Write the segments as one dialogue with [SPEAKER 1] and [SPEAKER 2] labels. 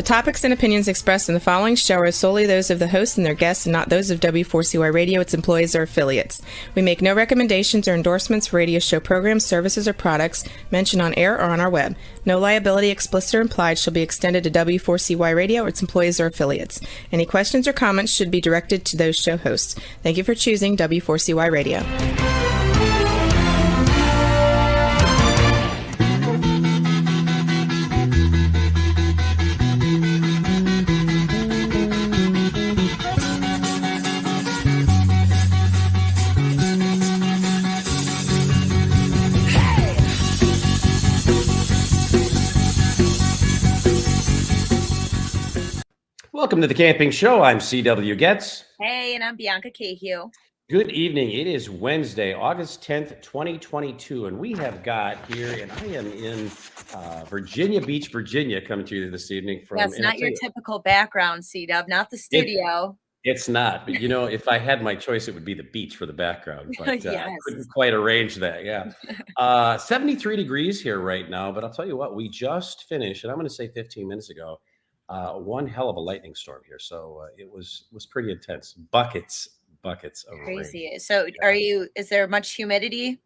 [SPEAKER 1] topics and opinions expressed in the following show are solely those of the hosts and their guests and not those of W4CY Radio, its employees, or affiliates. We make no recommendations or endorsements for radio show programs, services, or products mentioned on air or on our web. No liability, explicit or implied, shall be extended to W4CY Radio or its employees or affiliates. Any questions or comments should be directed to those show hosts. Thank you for choosing W4CY Radio.
[SPEAKER 2] Welcome to the Camping Show. I'm C.W. Getz.
[SPEAKER 3] Hey, and I'm Bianca Cahew.
[SPEAKER 2] Good evening. It is Wednesday, August 10th, 2022, and we have got here, and I am in Virginia Beach, Virginia, coming to you this evening.
[SPEAKER 3] Yes, not your typical background, C-Dub, not the studio.
[SPEAKER 2] It's not, but you know, if I had my choice, it would be the beach for the background, but
[SPEAKER 3] Yes.
[SPEAKER 2] I couldn't quite arrange that, yeah. 73 degrees here right now, but I'll tell you what, we just finished, and I'm going to say 15 minutes ago, one hell of a lightning storm here, so it was pretty intense. Buckets of
[SPEAKER 3] Crazy.
[SPEAKER 2] rain.
[SPEAKER 3] So is there much humidity?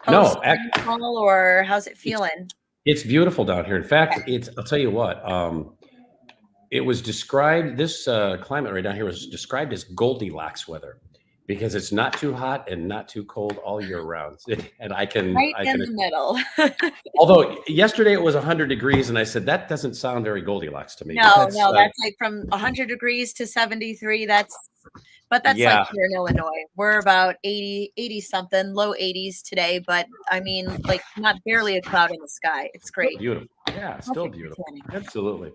[SPEAKER 2] No,
[SPEAKER 3] or how's it feeling?
[SPEAKER 2] It's beautiful down here. In fact, I'll tell you what, it was described, this climate right down here was described as Goldilocks weather because it's not too hot and not too cold all year round. And I can
[SPEAKER 3] in the middle.
[SPEAKER 2] Although yesterday it was 100 degrees and I said, that doesn't sound very Goldilocks to me.
[SPEAKER 3] No, that's like from 100 degrees to 73. That's like here in Illinois. We're about 80 something, low 80s today, but I mean, like not barely a cloud in the sky. It's great.
[SPEAKER 2] Still beautiful. Yeah, still beautiful. Absolutely.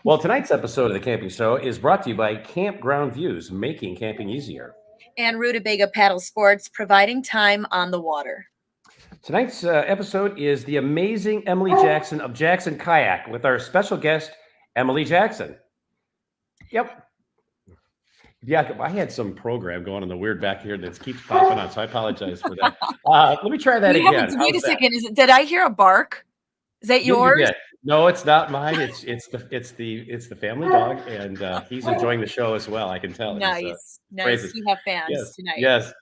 [SPEAKER 2] Well, tonight's episode of the Camping Show is brought to you by Campground Views, making camping easier.
[SPEAKER 3] And Rutabaga Paddle Sports, providing time on the water. Tonight's
[SPEAKER 2] episode is the amazing Emily Jackson of Jackson Kayak with our special guest, Emily Jackson. Yep. Yeah, I had some program going on the weird back here that keeps popping on, so I apologize for that. Let me try that again.
[SPEAKER 3] Wait a second. Did I hear a bark? Is that yours?
[SPEAKER 2] No, it's not mine. It's the family dog, and he's enjoying the show as well. I can tell.
[SPEAKER 3] Nice. You have fans tonight.
[SPEAKER 2] Yes.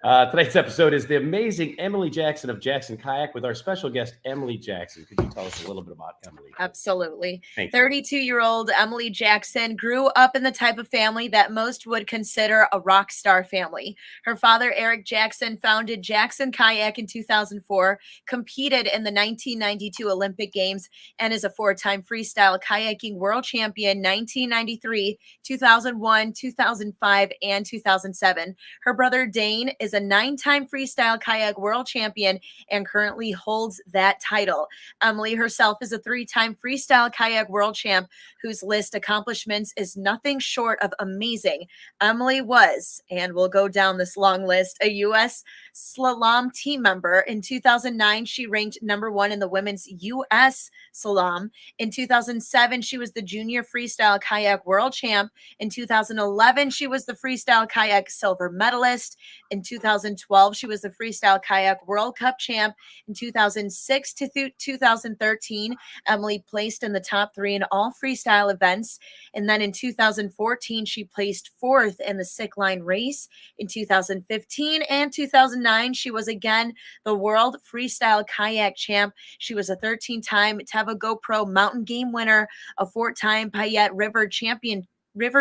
[SPEAKER 2] Tonight's episode is the amazing Emily Jackson of Jackson Kayak with our special guest, Emily Jackson. Could you tell us a little bit about Emily?
[SPEAKER 3] Absolutely. 32-year-old Emily Jackson grew up in the type of family that most would consider a rock star family. Her father, Eric Jackson, founded Jackson Kayak in 2004, competed in the 1992 Olympic Games, and is a four-time freestyle kayaking world champion 1993, 2001, 2005, and 2007. Her brother, Dane, is a 9-time freestyle kayak world champion and currently holds that title. Emily herself is a 3-time freestyle kayak world champ whose list accomplishments is nothing short of amazing. Emily was, and we'll go down this long list, a U.S. slalom team member. In 2009, she ranked number 1 in the women's U.S. slalom. In 2007, she was the junior freestyle kayak world champ. In 2011, she was the freestyle kayak silver medalist. In 2012, she was the freestyle kayak World Cup champ. In 2006 to 2013, Emily placed in the top 3 in all freestyle events. And then in 2014, she placed 4th in the Sick Line race. In 2015 and 2009, she was again the world freestyle kayak champ. She was a 13-time Teva GoPro mountain game winner, a 4-time Payette River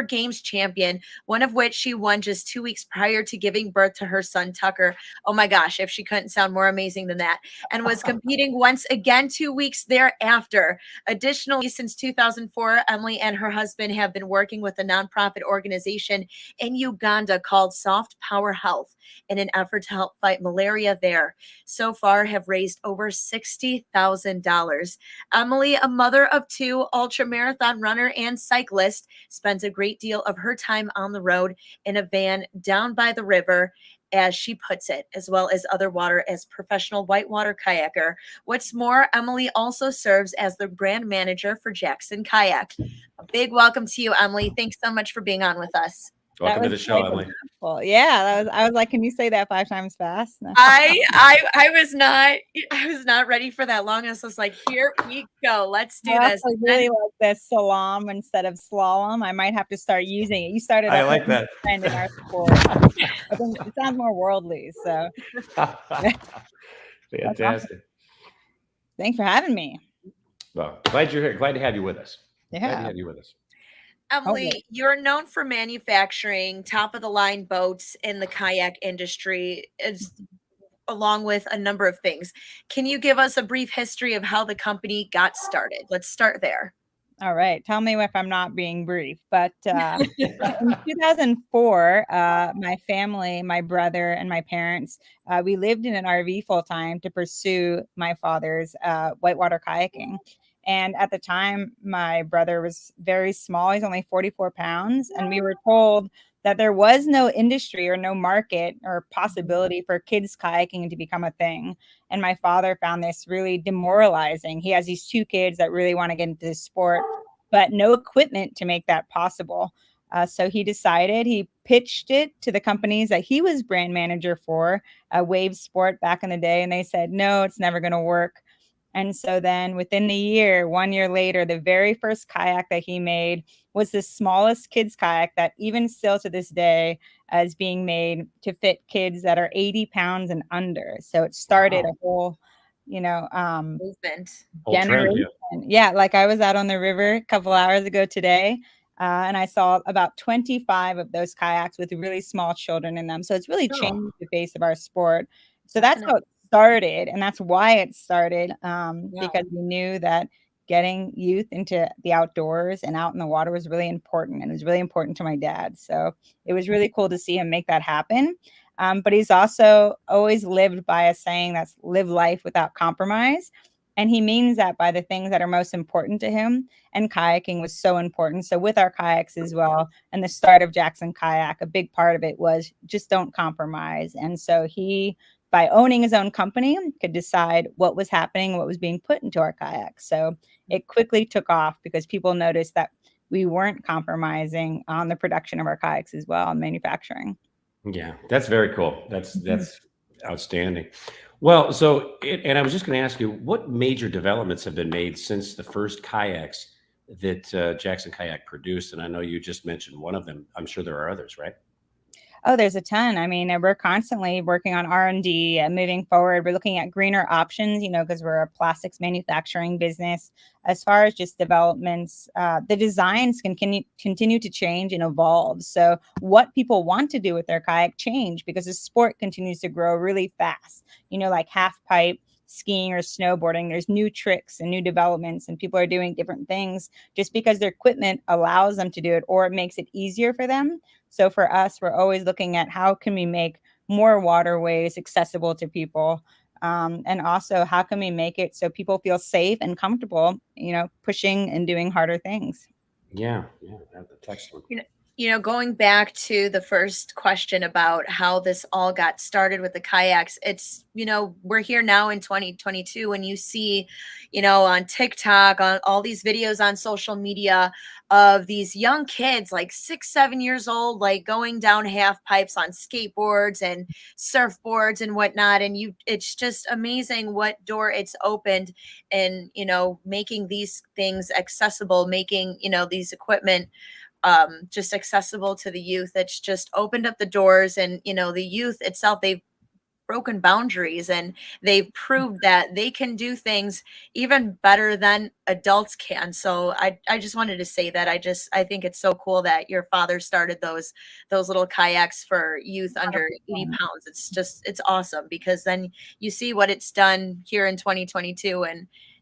[SPEAKER 3] Games champion, one of which she won just 2 weeks prior to giving birth to her son, Tucker. Oh my gosh, if she couldn't sound more amazing than that. And was competing once again 2 weeks thereafter. Additionally, since 2004, Emily and her husband have been working with a nonprofit organization in Uganda called Soft Power Health in an effort to help fight malaria there. So far have raised over $60,000. Emily, a mother of 2, ultramarathon runner and cyclist, spends a great deal of her time on the road in a van down by the river, as she puts it, as well as other water as professional whitewater kayaker. What's more, Emily also serves as the brand manager for Jackson Kayak. A big welcome to you, Emily. Thanks so much for being on with us.
[SPEAKER 2] Welcome to the show,
[SPEAKER 4] quite a
[SPEAKER 2] Emily.
[SPEAKER 4] mouthful. Yeah, I was like, can you say that 5 times fast? No.
[SPEAKER 3] I was not ready for that long. I was like, here we go. Let's do
[SPEAKER 4] I
[SPEAKER 3] this.
[SPEAKER 4] actually really like this salam instead of slalom. I might have to start using it. You started
[SPEAKER 2] I
[SPEAKER 4] off
[SPEAKER 2] like
[SPEAKER 4] with
[SPEAKER 2] that.
[SPEAKER 4] a trend in our sport. I think it sounds more worldly. So
[SPEAKER 2] Fantastic.
[SPEAKER 4] thanks for having me.
[SPEAKER 2] Well, glad you're here. Glad to have you with us. Glad to
[SPEAKER 4] Yeah.
[SPEAKER 2] have you with us.
[SPEAKER 3] Emily, you're known for manufacturing top of the line boats in the kayak industry, along with a number of things. Can you give us a brief history of how the company got started? Let's start there.
[SPEAKER 4] All right. Tell me if I'm not being brief. But in 2004, my family, my brother, and my parents, we lived in an RV full time to pursue my father's whitewater kayaking. And at the time, my brother was very small. He's only 44 pounds. And we were told that there was no industry or no market or possibility for kids kayaking to become a thing. And my father found this really demoralizing. He has these 2 kids that really want to get into this sport, but no equipment to make that possible. So he decided, he pitched it to the companies that he was brand manager for, Wave Sport back in the day. And they said, no, it's never going to work. And so then within the year, 1 year later, the very first kayak that he made was the smallest kids kayak that even still to this day is being made to fit kids that are 80 pounds and under. So it started a whole,
[SPEAKER 3] movement.
[SPEAKER 4] generation. Yeah, like I was out on the river a couple hours ago today, and I saw about 25 of those kayaks with really small children in them. So it's really changed the face of our sport. So that's how it started, and that's why it started, because we knew that getting youth into the outdoors and out in the water was really important, and it was really important to my dad. So it was really cool to see him make that happen. But he's also always lived by a saying that's live life without compromise. And he means that by the things that are most important to him. And kayaking was so important. So with our kayaks as well, and the start of Jackson Kayak, a big part of it was just don't compromise. And so he, by owning his own company, could decide what was happening, what was being put into our kayaks. So it quickly took off because people noticed that we weren't compromising on the production of our kayaks as well, and manufacturing.
[SPEAKER 2] Yeah, that's very cool. That's outstanding. Well, and I was just going to ask you, what major developments have been made since the first kayaks that Jackson Kayak produced? And I know you just mentioned one of them. I'm sure there are others, right?
[SPEAKER 4] Oh, there's a ton. I mean, we're constantly working on R&D and moving forward. We're looking at greener options, because we're a plastics manufacturing business. As far as just developments, the designs can continue to change and evolve. So what people want to do with their kayak change because the sport continues to grow really fast. Like half pipe, skiing or snowboarding, there's new tricks and new developments, and people are doing different things just because their equipment allows them to do it or it makes it easier for them. So for us, we're always looking at how can we make more waterways accessible to people, and also how can we make it so people feel safe and comfortable, pushing and doing harder things.
[SPEAKER 2] Yeah, that's excellent.
[SPEAKER 3] Going back to the first question about how this all got started with the kayaks, it's, we're here now in 2022 and you see, on TikTok, on all these videos on social media of these young kids, like 6, 7 years old, like going down half pipes on skateboards and surfboards and whatnot. And it's just amazing what door it's opened and, making these things accessible, making, these equipment just accessible to the youth. It's just opened up the doors, and the youth itself, they've broken boundaries and they've proved that they can do things even better than adults can. So I just wanted to say that I think it's so cool that your father started those little kayaks for youth under 80 pounds. It's awesome, because then you see what it's done here in 2022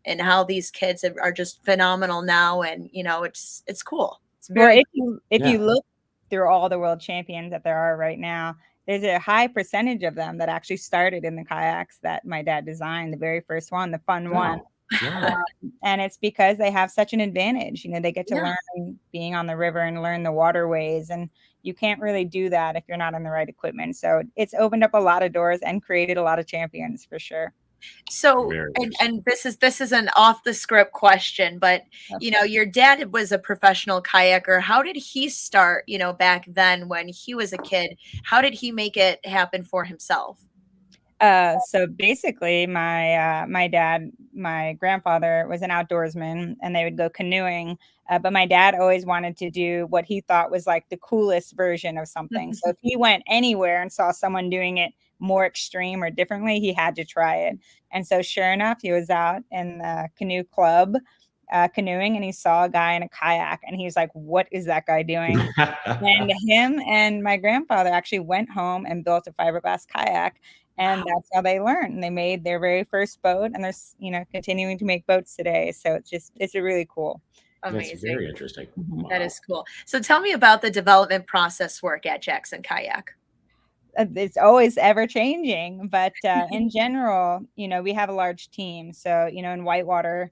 [SPEAKER 3] and how these kids are just phenomenal now. And it's cool.
[SPEAKER 4] Well, if you look through all the world champions that there are right now, there's a high percentage of them that actually started in the kayaks that my dad designed, the very first one, the fun one. And it's because they have such an advantage. They get to learn being on the river and learn the waterways. And you can't really do that if you're not in the right equipment. So it's opened up a lot of doors and created a lot of champions for sure.
[SPEAKER 3] So,
[SPEAKER 2] Very
[SPEAKER 3] and
[SPEAKER 2] interesting.
[SPEAKER 3] this is an off the script question, but
[SPEAKER 4] That's
[SPEAKER 3] you know, your dad was a professional kayaker. How did he start, you know, back then when he was a kid? How did he make it happen for himself?
[SPEAKER 4] So basically, my dad, my grandfather was an outdoorsman, and they would go canoeing. But my dad always wanted to do what he thought was like the coolest version of something. So if he went anywhere and saw someone doing it more extreme or differently, he had to try it. And so, sure enough, he was out in the canoe club, canoeing, and he saw a guy in a kayak, and he was like, "What is that guy doing?" And him and my grandfather actually went home and built a fiberglass kayak, and
[SPEAKER 3] Wow,
[SPEAKER 4] that's how they learned. They made their very first boat, and continuing to make boats today. So it's a really cool.
[SPEAKER 2] That's
[SPEAKER 3] amazing.
[SPEAKER 2] very interesting.
[SPEAKER 4] Mhm.
[SPEAKER 3] That
[SPEAKER 2] Wow.
[SPEAKER 3] is cool. So tell me about the development process work at Jackson Kayak.
[SPEAKER 4] It's always ever changing, but in general, we have a large team. So, in Whitewater,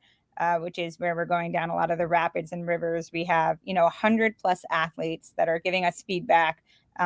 [SPEAKER 4] which is where we're going down a lot of the rapids and rivers, we have 100 plus athletes that are giving us feedback.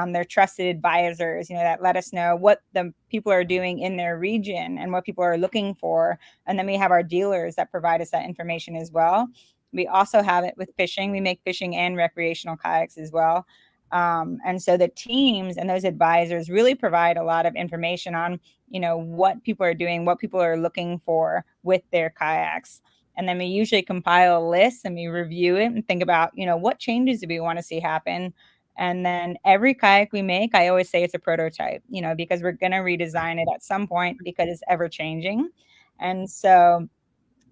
[SPEAKER 4] They're trusted advisors, that let us know what the people are doing in their region and what people are looking for. And then we have our dealers that provide us that information as well. We also have it with fishing. We make fishing and recreational kayaks as well. And so the teams and those advisors really provide a lot of information on, what people are doing, what people are looking for with their kayaks. And then we usually compile lists and we review it and think about, what changes do we want to see happen. And then every kayak we make, I always say it's a prototype, because we're going to redesign it at some point because it's ever changing. And so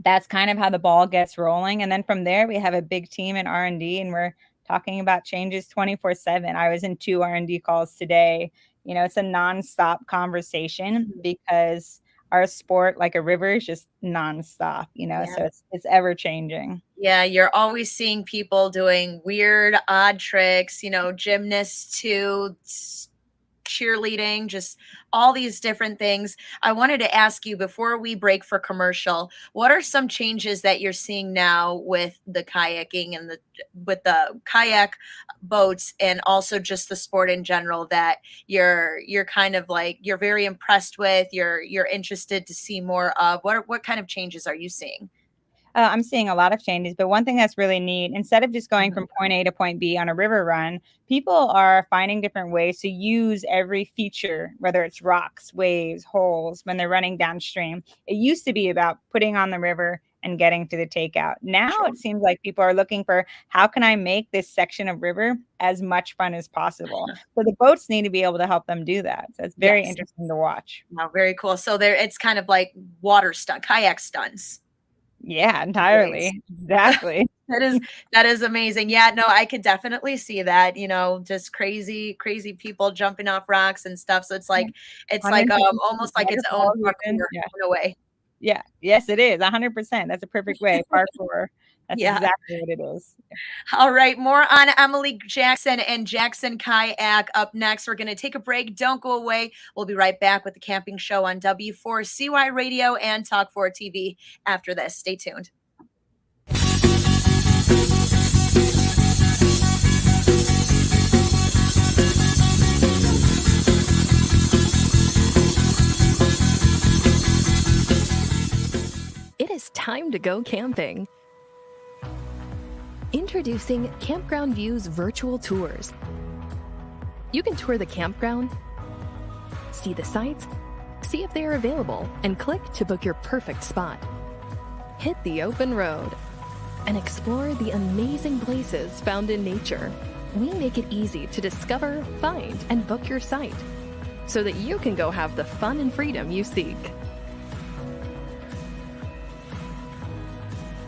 [SPEAKER 4] that's kind of how the ball gets rolling. And then from there, we have a big team in R&D, and we're talking about changes 24/7. I was in 2 R&D calls today. It's a nonstop conversation because our sport, like a river, is just nonstop,
[SPEAKER 3] Yeah.
[SPEAKER 4] so it's ever changing.
[SPEAKER 3] Yeah, you're always seeing people doing weird, odd tricks, you know, gymnasts too, cheerleading, just all these different things. I wanted to ask you before we break for commercial, what are some changes that you're seeing now with the kayaking and the kayak boats and also just the sport in general that you're kind of like you're very impressed with, you're interested to see more of? What kind of changes are you seeing?
[SPEAKER 4] I'm seeing a lot of changes, but one thing that's really neat, instead of just going
[SPEAKER 3] Mhm.
[SPEAKER 4] from point A to point B on a river run, people are finding different ways to use every feature, whether it's rocks, waves, holes, when they're running downstream. It used to be about putting on the river and getting to the takeout. Now
[SPEAKER 3] Sure.
[SPEAKER 4] it seems like people are looking for how can I make this section of river as much fun as possible. So the boats need to be able to help them do that. So it's very
[SPEAKER 3] Yes.
[SPEAKER 4] interesting to watch.
[SPEAKER 3] Wow, very cool. So there it's kind of like water stunt, kayak stunts.
[SPEAKER 4] Yeah,
[SPEAKER 3] Nice.
[SPEAKER 4] entirely. Exactly.
[SPEAKER 3] That is that is amazing. Yeah, no, I could definitely see that, you know, just crazy, crazy people jumping off rocks and stuff. So it's like
[SPEAKER 4] 150
[SPEAKER 3] almost like its own
[SPEAKER 4] waterfalls even.
[SPEAKER 3] parkour
[SPEAKER 4] Yeah.
[SPEAKER 3] in a way.
[SPEAKER 4] Yeah. Yes, it is, 100%. That's a perfect way. Parkour. That's
[SPEAKER 3] Yeah.
[SPEAKER 4] exactly what it is.
[SPEAKER 3] All right, more on Emily Jackson and Jackson Kayak up next. We're going to take a break. Don't go away. We'll be right back with the camping show on W4CY Radio and Talk 4 TV after this. Stay tuned.
[SPEAKER 5] It is time to go camping. Introducing Campground Views virtual tours. You can tour the campground, see the sites, see if they are available, and click to book your perfect spot. Hit the open road and explore the amazing places found in nature. We make it easy to discover, find, and book your site so that you can go have the fun and freedom you seek.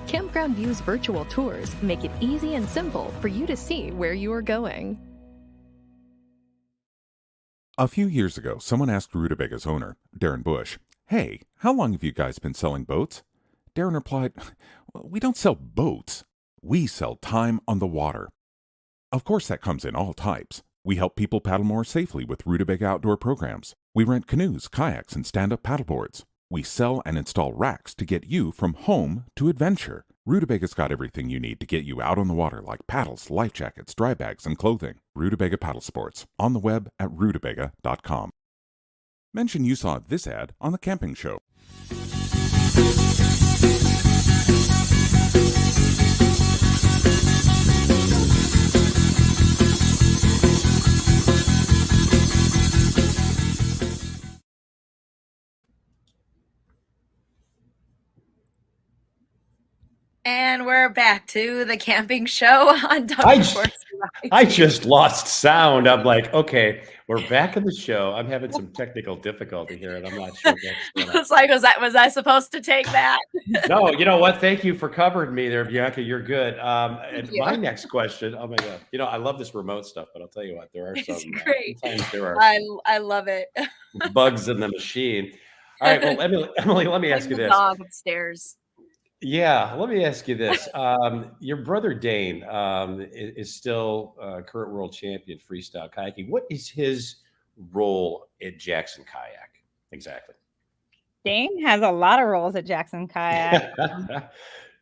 [SPEAKER 5] Campground Views virtual tours make it easy and simple for you to see where you are going.
[SPEAKER 6] A few years ago, someone asked Rutabaga's owner, Darren Bush, "Hey, how long have you guys been selling boats?" Darren replied, "We don't sell boats. We sell time on the water." Of course, that comes in all types. We help people paddle more safely with Rutabaga outdoor programs. We rent canoes, kayaks, and stand-up paddleboards. We sell and install racks to get you from home to adventure. Rutobaga's got everything you need to get you out on the water, like paddles, life jackets, dry bags, and clothing. Rutabaga Paddle Sports, on the web at rutabaga.com. Mention you saw this ad on The Camping Show.
[SPEAKER 3] And we're back to the camping show on
[SPEAKER 2] I
[SPEAKER 3] W4CY.
[SPEAKER 2] just lost sound. I'm like, okay, we're back in the show. I'm having some technical difficulty here, and I'm not sure what's going on.
[SPEAKER 3] It's like, was I supposed to take that?
[SPEAKER 2] No, you know what? Thank you for covering me there, Bianca. You're good. And
[SPEAKER 3] you.
[SPEAKER 2] my next question, oh my God, I love this remote stuff, but I'll tell you what, there are some,
[SPEAKER 3] It's great.
[SPEAKER 2] sometimes there are
[SPEAKER 3] I love it.
[SPEAKER 2] bugs in the machine. All right, well, Emily, let me ask you
[SPEAKER 3] The
[SPEAKER 2] this.
[SPEAKER 3] dog upstairs.
[SPEAKER 2] Yeah, let me ask you this. Your brother Dane is still current world champion freestyle kayaking. What is his role at Jackson Kayak exactly?
[SPEAKER 4] Dane has a lot of roles at Jackson Kayak.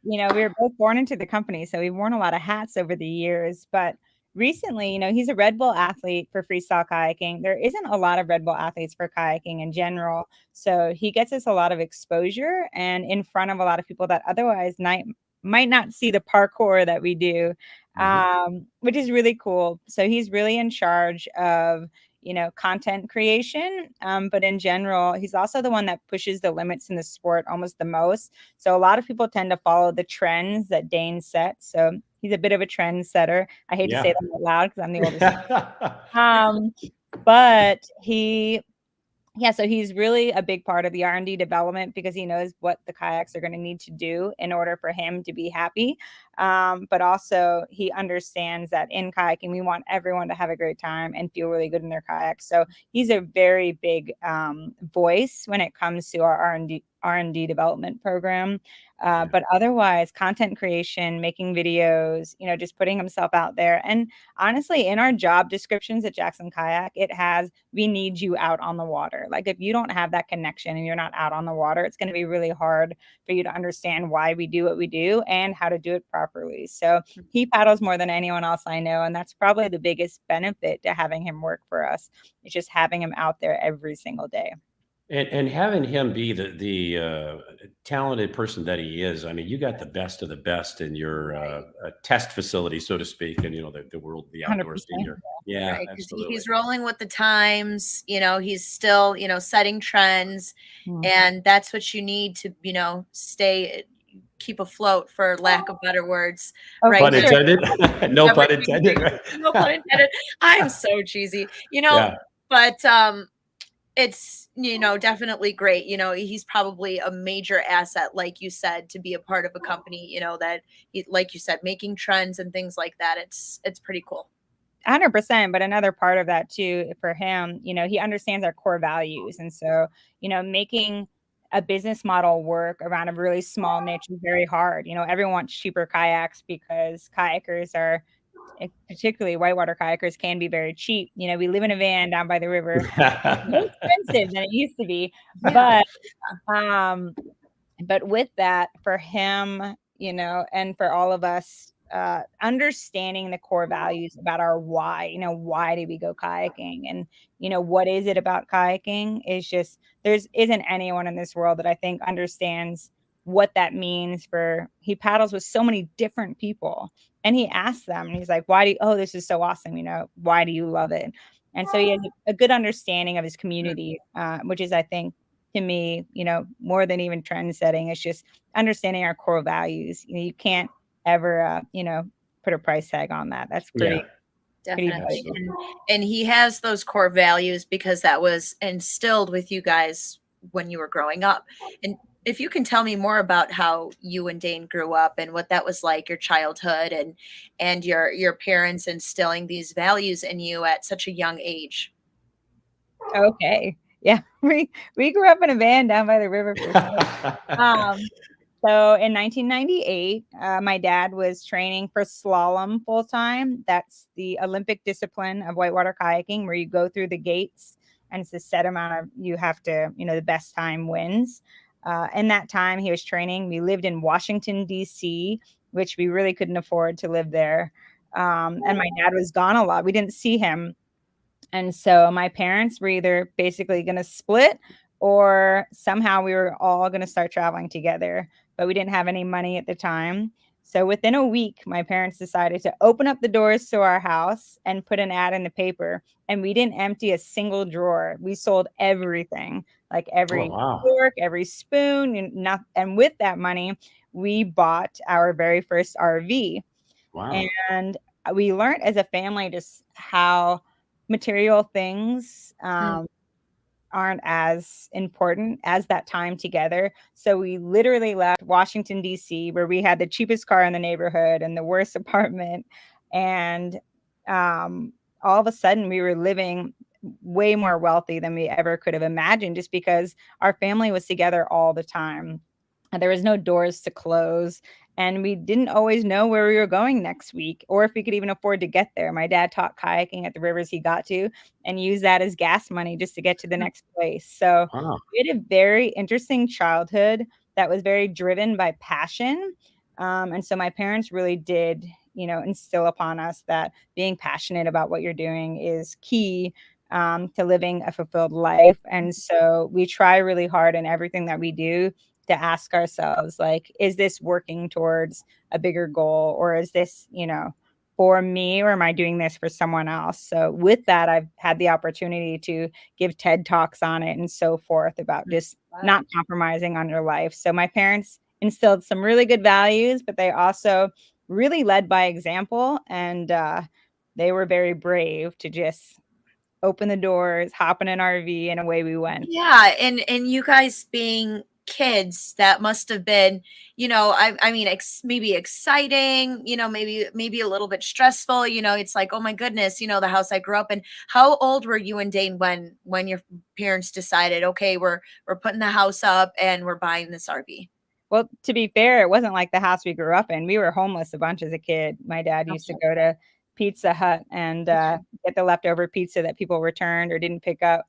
[SPEAKER 4] We were both born into the company, so we've worn a lot of hats over the years. But recently, he's a Red Bull athlete for freestyle kayaking. There isn't a lot of Red Bull athletes for kayaking in general. So he gets us a lot of exposure and in front of a lot of people that otherwise might not see the parkour that we do, which is really cool. So he's really in charge of content creation. But in general, he's also the one that pushes the limits in the sport almost the most. So a lot of people tend to follow the trends that Dane sets. So he's a bit of a trend setter. I hate to say that out loud because I'm the oldest. But so he's really a big part of the R&D development because he knows what the kayaks are going to need to do in order for him to be happy. But also he understands that in kayaking, we want everyone to have a great time and feel really good in their kayaks. So he's a very big voice when it comes to our R&D development program. But otherwise, content creation, making videos, just putting himself out there. And honestly, in our job descriptions at Jackson Kayak, it has, we need you out on the water. Like if you don't have that connection and you're not out on the water, it's going to be really hard for you to understand why we do what we do and how to do it properly. So he paddles more than anyone else I know. And that's probably the biggest benefit to having him work for us. It's just having him out there every single day.
[SPEAKER 2] And having him be the talented person that he is. I mean, you got the best of the best in your test facility, so to speak, and the world, the outdoor senior. Yeah,
[SPEAKER 3] right,
[SPEAKER 2] absolutely.
[SPEAKER 3] He's rolling with the times. He's still setting trends, and that's what you need to keep afloat, for lack of better words.
[SPEAKER 2] Right? Pun intended. No pun intended. Right?
[SPEAKER 3] No pun intended. I'm so cheesy, but it's definitely great. He's probably a major asset, like you said, to be a part of a company that like you said, making trends and things like that. It's pretty cool.
[SPEAKER 4] 100%. But another part of that too for him, he understands our core values, and so making a business model work around a really small niche is very hard. Everyone wants cheaper kayaks because kayakers are, particularly whitewater kayakers, can be very cheap. We live in a van down by the river. It's more expensive than it used to be. But with that, for him, and for all of us, understanding the core values about our why, why do we go kayaking, and what is it about kayaking is just, isn't anyone in this world that I think understands what that means. He paddles with so many different people, and he asks them, and he's like, this is so awesome. Why do you love it? And so he has a good understanding of his community, which is, I think, to me, more than even trend setting, it's just understanding our core values. You can't ever, put a price tag on that. That's pretty.
[SPEAKER 3] Definitely. And he has those core values because that was instilled with you guys when you were growing up. And if you can tell me more about how you and Dane grew up and what that was like, your childhood and your parents instilling these values in you at such a young age.
[SPEAKER 4] Okay. Yeah. We grew up in a van down by the river. So in 1998, my dad was training for slalom full time. That's the Olympic discipline of whitewater kayaking, where you go through the gates and it's a set amount of, you have to, the best time wins. In that time he was training, we lived in Washington, D.C., which we really couldn't afford to live there. And my dad was gone a lot. We didn't see him And so my parents were either basically going to split or somehow we were all going to start traveling together, but we didn't have any money at the time. So within a week, my parents decided to open up the doors to our house and put an ad in the paper. And we didn't empty a single drawer. We sold everything, like
[SPEAKER 2] Oh,
[SPEAKER 4] every
[SPEAKER 2] wow.
[SPEAKER 4] fork, every spoon, and with that money, we bought our very first RV.
[SPEAKER 2] Wow.
[SPEAKER 4] And we learned as a family just how material things aren't as important as that time together. So we literally left Washington, D.C., where we had the cheapest car in the neighborhood and the worst apartment. And all of a sudden, we were living way more wealthy than we ever could have imagined, just because our family was together all the time. And there was no doors to close. And we didn't always know where we were going next week or if we could even afford to get there. My dad taught kayaking at the rivers he got to and used that as gas money just to get to the next place. So
[SPEAKER 2] Wow.
[SPEAKER 4] we had a very interesting childhood that was very driven by passion. And so my parents really did, instill upon us that being passionate about what you're doing is key to living a fulfilled life. And so we try really hard in everything that we do to ask ourselves, like, is this working towards a bigger goal, or is this, for me, or am I doing this for someone else? So with that, I've had the opportunity to give TED Talks on it and so forth about just not compromising on your life. So my parents instilled some really good values, but they also really led by example. And they were very brave to just open the doors, hop in an RV, and away we went.
[SPEAKER 3] Yeah, and you guys being kids, that must have been, I mean, maybe exciting, maybe a little bit stressful. It's like, oh my goodness, the house I grew up in. How old were you and Dane when your parents decided, okay, we're putting the house up and we're buying this RV?
[SPEAKER 4] Well, to be fair, it wasn't like the house we grew up in. We were homeless a bunch as a kid. My dad used to go to Pizza Hut and get the leftover pizza that people returned or didn't pick up.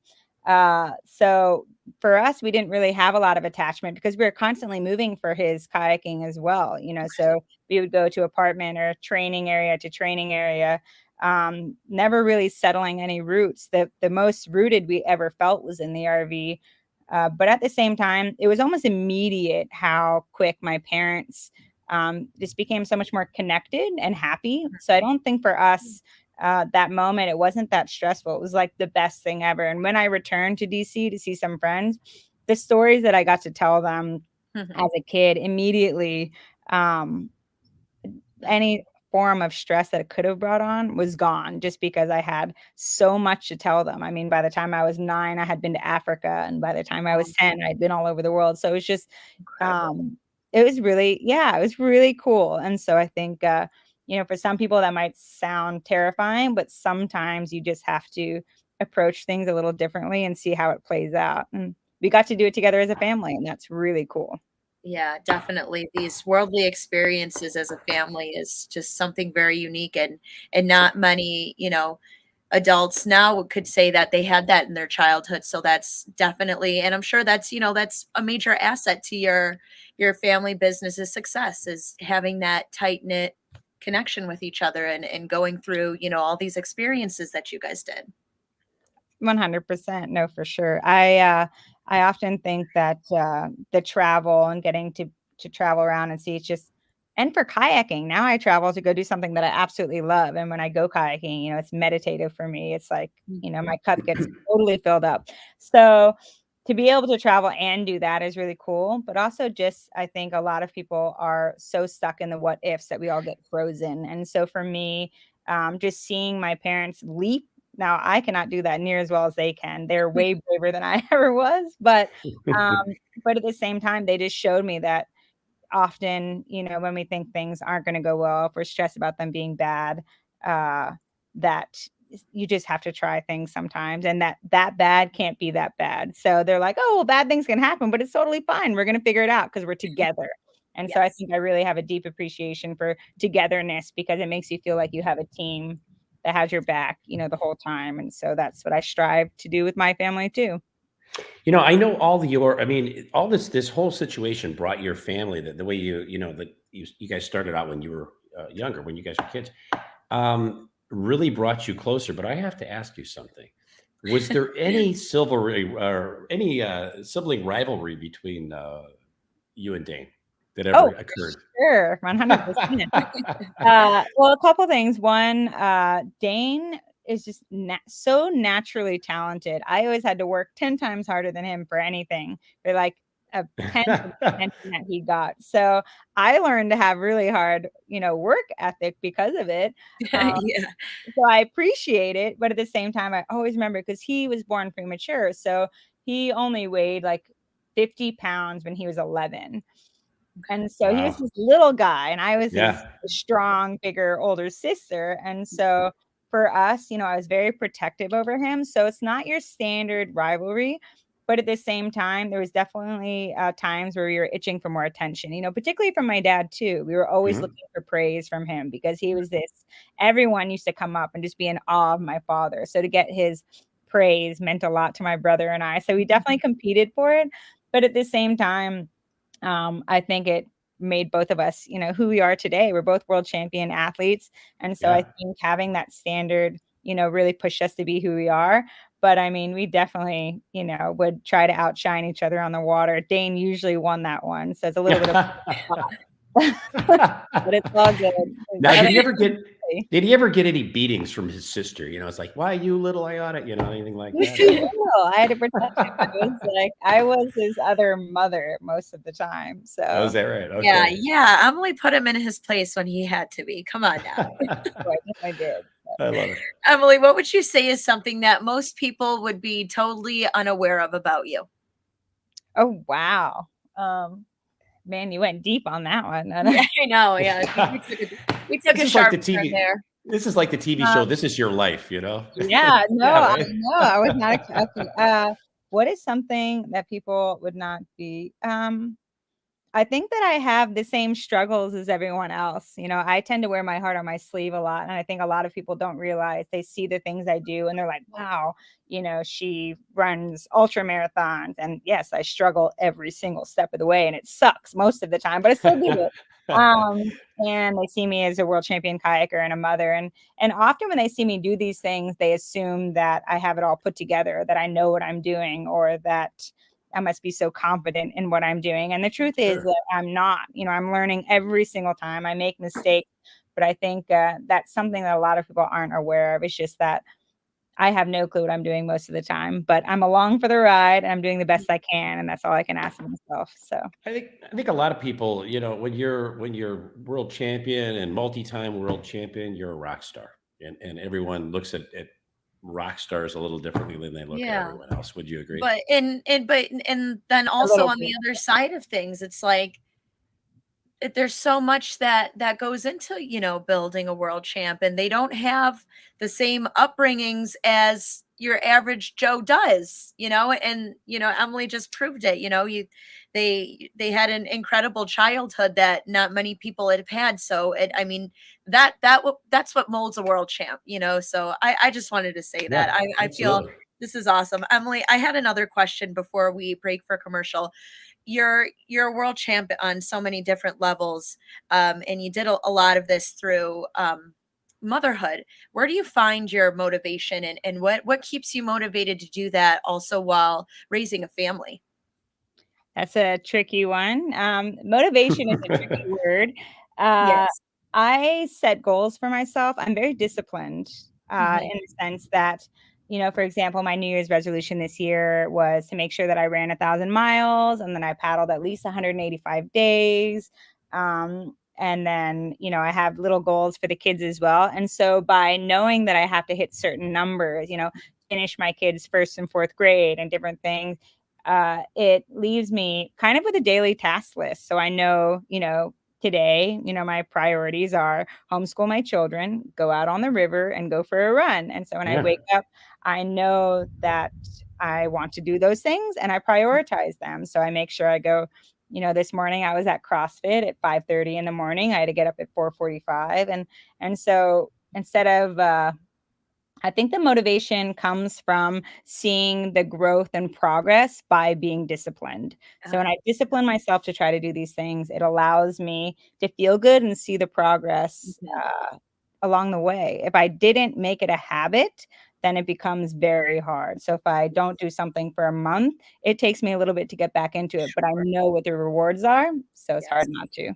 [SPEAKER 4] So for us, we didn't really have a lot of attachment because we were constantly moving for his kayaking as well. So we would go to apartment or training area to training area, never really settling any roots. The most rooted we ever felt was in the RV. But at the same time, it was almost immediate how quick my parents just became so much more connected and happy. So I don't think for us, that moment, it wasn't that stressful. It was like the best thing ever. And when I returned to DC to see some friends, the stories that I got to tell them as a kid immediately, any form of stress that it could have brought on was gone just because I had so much to tell them. I mean, by the time I was 9, I had been to Africa. And by the time I was 10, I'd been all over the world. So it was just, it was really cool. And so I think, for some people that might sound terrifying, but sometimes you just have to approach things a little differently and see how it plays out. And we got to do it together as a family, and that's really cool.
[SPEAKER 3] Yeah, definitely. These worldly experiences as a family is just something very unique, and not many, adults now could say that they had that in their childhood. So that's definitely, and I'm sure that's, that's a major asset to your family business's success, is having that tight-knit connection with each other and going through, all these experiences that you guys did.
[SPEAKER 4] 100%. No, for sure. I often think that the travel and getting to travel around and see, it's just, and for kayaking, now I travel to go do something that I absolutely love. And when I go kayaking, it's meditative for me. It's like, my cup gets totally filled up. So to be able to travel and do that is really cool. But also just, I think a lot of people are so stuck in the what ifs that we all get frozen. And so for me, just seeing my parents leap. Now, I cannot do that near as well as they can. They're way braver than I ever was. But at the same time, they just showed me that often, when we think things aren't going to go well, if we're stressed about them being bad, that you just have to try things sometimes. And that bad can't be that bad. So they're like, oh, well, bad things can happen, but it's totally fine. We're going to figure it out because we're together. And so I think I really have a deep appreciation for togetherness because it makes you feel like you have a team that has your back, the whole time. And so that's what I strive to do with my family too.
[SPEAKER 2] I know all this whole situation brought your family, the way you guys started out when you were younger, when you guys were kids. really brought you closer. But I have to ask you something. Was there any sibling rivalry between you and Dane that ever
[SPEAKER 4] Oh,
[SPEAKER 2] occurred?
[SPEAKER 4] sure, 100%. Well, a couple things. One, Dane is just so naturally talented. I always had to work 10 times harder than him for anything, for like a tenth of the attention that he got. So I learned to have really hard, work ethic because of it. Um,
[SPEAKER 3] Yeah.
[SPEAKER 4] so I appreciate it, but at the same time, I always remember because he was born premature. So he only weighed like 50 pounds when he was 11. And so he was
[SPEAKER 2] Wow.
[SPEAKER 4] this little guy, and I was his
[SPEAKER 2] Yeah.
[SPEAKER 4] strong, bigger, older sister. And so for us, I was very protective over him. So it's not your standard rivalry. But at the same time, there was definitely times where we were itching for more attention, particularly from my dad, too. We were always
[SPEAKER 2] Mhm.
[SPEAKER 4] looking for praise from him because he was everyone used to come up and just be in awe of my father. So to get his praise meant a lot to my brother and I. So we definitely competed for it. But at the same time, I think it made both of us, who we are today. We're both world champion athletes. And so I
[SPEAKER 2] Yeah.
[SPEAKER 4] think having that standard, really pushed us to be who we are. But I mean, we definitely, would try to outshine each other on the water. Dane usually won that one. So it's a little bit of but it's all good.
[SPEAKER 2] Now,
[SPEAKER 4] Other-
[SPEAKER 2] did he ever get any beatings from his sister? It's like, why you little Iota? Anything like
[SPEAKER 4] He was
[SPEAKER 2] that?
[SPEAKER 4] too little. I had to protect him. I was his other mother most of the time.
[SPEAKER 2] Oh, is
[SPEAKER 4] So
[SPEAKER 2] that right?
[SPEAKER 3] Yeah,
[SPEAKER 2] Okay.
[SPEAKER 3] yeah. Emily put him in his place when he had to be. Come on now.
[SPEAKER 4] I did.
[SPEAKER 2] I love it.
[SPEAKER 3] Emily, what would you say is something that most people would be totally unaware of about you?
[SPEAKER 4] Oh, wow. Man, you went deep on that one.
[SPEAKER 3] Yeah, I know. Yeah, we took
[SPEAKER 2] This
[SPEAKER 3] a
[SPEAKER 2] is like
[SPEAKER 3] sharp
[SPEAKER 2] the
[SPEAKER 3] turn
[SPEAKER 2] TV.
[SPEAKER 3] there.
[SPEAKER 2] This is like the TV show.
[SPEAKER 4] Um,
[SPEAKER 2] This is your life.
[SPEAKER 4] yeah, no,
[SPEAKER 2] Yeah,
[SPEAKER 4] I
[SPEAKER 2] right.
[SPEAKER 4] no, I was not okay. What is something that people would not be? I think that I have the same struggles as everyone else. I tend to wear my heart on my sleeve a lot. And I think a lot of people don't realize they see the things I do and they're like, wow, she runs ultra marathons. And yes, I struggle every single step of the way and it sucks most of the time, but I still do it. And they see me as a world champion kayaker and a mother. And often when they see me do these things, they assume that I have it all put together, that I know what I'm doing, or that I must be so confident in what I'm doing. And the truth is
[SPEAKER 2] Sure.
[SPEAKER 4] that I'm not. I'm learning every single time. I make mistakes, but I think that's something that a lot of people aren't aware of. It's just that I have no clue what I'm doing most of the time, but I'm along for the ride and I'm doing the best I can. And that's all I can ask of myself. So
[SPEAKER 2] I think a lot of people, when you're world champion and multi-time world champion, you're a rock star, and everyone looks at rock stars a little differently than they look at
[SPEAKER 3] Yeah.
[SPEAKER 2] everyone else. Would you agree?
[SPEAKER 3] But then
[SPEAKER 4] a
[SPEAKER 3] also
[SPEAKER 4] little
[SPEAKER 3] on
[SPEAKER 4] bit.
[SPEAKER 3] the other side of things, it's like there's so much that goes into building a world champ, and they don't have the same upbringings as your average Joe does, and Emily just proved it. They had an incredible childhood that not many people had. So I mean that's what molds a world champ. So I just wanted to say that.
[SPEAKER 2] Yeah,
[SPEAKER 3] I feel
[SPEAKER 2] absolutely.
[SPEAKER 3] this is awesome. Emily, I had another question before we break for commercial. You're a world champ on so many different levels, and you did a lot of this through motherhood. Where do you find your motivation, and what keeps you motivated to do that also while raising a family?
[SPEAKER 4] That's a tricky one. Motivation is a tricky word. Uh,
[SPEAKER 3] Yes.
[SPEAKER 4] I set goals for myself. I'm very disciplined
[SPEAKER 3] Mhm.
[SPEAKER 4] in the sense that, for example, my New Year's resolution this year was to make sure that I ran 1,000 miles and then I paddled at least 185 days. And then, I have little goals for the kids as well. And so by knowing that I have to hit certain numbers, finish my kids' first and fourth grade and different things, it leaves me kind of with a daily task list. So I know, today, my priorities are homeschool my children, go out on the river and go for a run. And so when I
[SPEAKER 2] Yeah.
[SPEAKER 4] wake up, I know that I want to do those things and I prioritize them. So I make sure I go, this morning I was at CrossFit at 5:30 in the morning. I had to get up at 4:45. And so instead of I think the motivation comes from seeing the growth and progress by being disciplined. So when I discipline myself to try to do these things, it allows me to feel good and see the progress
[SPEAKER 3] Mhm.
[SPEAKER 4] along the way. If I didn't make it a habit, then it becomes very hard. So if I don't do something for a month, it takes me a little bit to get back into it, but I know what the rewards are, so it's hard not to.